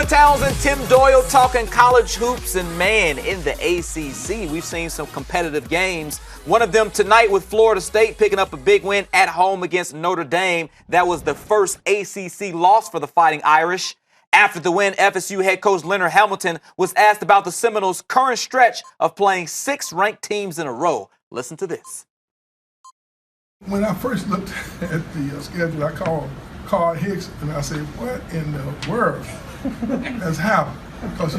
Florida Townsend, Tim Doyle talking college hoops, and man, in the ACC, we've seen some competitive games. One of them tonight with Florida State picking up a big win at home against Notre Dame. That was the first ACC loss for the Fighting Irish. After the win, FSU head coach Leonard Hamilton was asked about the Seminoles' current stretch of playing 6 ranked teams in a row. Listen to this. When I first looked at the schedule, I called Carl Hicks and I said, "What in the world has happened?" Because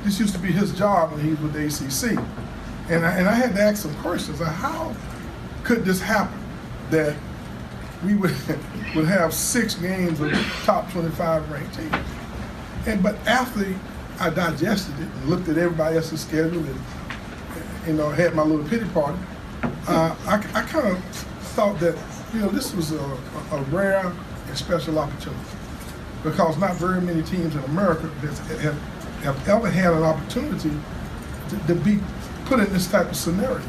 this used to be his job when he was with the ACC, and I had to ask some questions. Like, how could this happen that we would have 6 games of top 25 ranked teams? But after I digested it and looked at everybody else's schedule and had my little pity party, I kind of thought that this was a rare and special opportunity, because not very many teams in America have ever had an opportunity to be put in this type of scenario.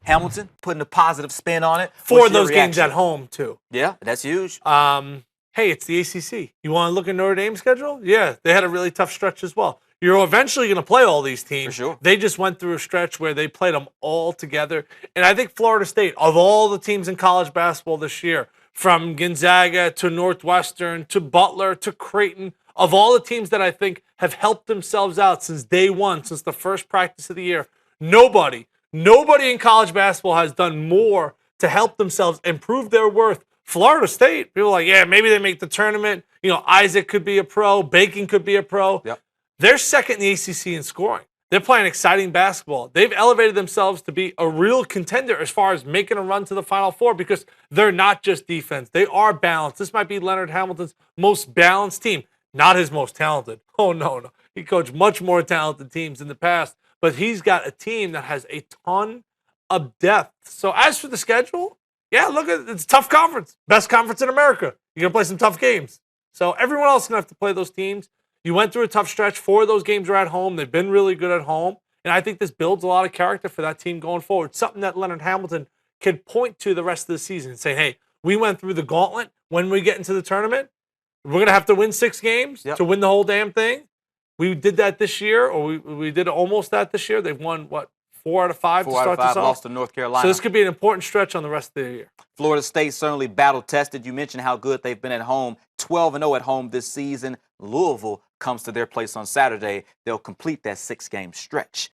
Hamilton putting a positive spin on it. For those games at home, too. Yeah, that's huge. Hey, it's the ACC. You want to look at Notre Dame's schedule? Yeah, they had a really tough stretch as well. You're eventually going to play all these teams. For sure. They just went through a stretch where they played them all together. And I think Florida State, of all the teams in college basketball this year, from Gonzaga to Northwestern to Butler to Creighton, of all the teams that I think have helped themselves out since day one, since the first practice of the year, nobody in college basketball has done more to help themselves improve their worth. Florida State, people are like, yeah, maybe they make the tournament. Isaac could be a pro. Bacon could be a pro. Yep. They're second in the ACC in scoring. They're playing exciting basketball. They've elevated themselves to be a real contender as far as making a run to the Final Four, because they're not just defense. They are balanced. This might be Leonard Hamilton's most balanced team. Not his most talented. Oh, no. He coached much more talented teams in the past, but he's got a team that has a ton of depth. So as for the schedule, yeah, look, it's a tough conference. Best conference in America. You're going to play some tough games. So everyone else is going to have to play those teams. You went through a tough stretch. 4 of those games are at home. They've been really good at home. And I think this builds a lot of character for that team going forward. Something that Leonard Hamilton can point to the rest of the season and say, hey, we went through the gauntlet. When we get into the tournament, we're going to have to win 6 games to win the whole damn thing. We did that this year, or we did almost that this year. They've won, 4 out of 5 to start this off? Lost to North Carolina. So this could be an important stretch on the rest of the year. Florida State certainly battle-tested. You mentioned how good they've been at home. 12-0 at home this season. Louisville comes to their place on Saturday. They'll complete that 6-game stretch.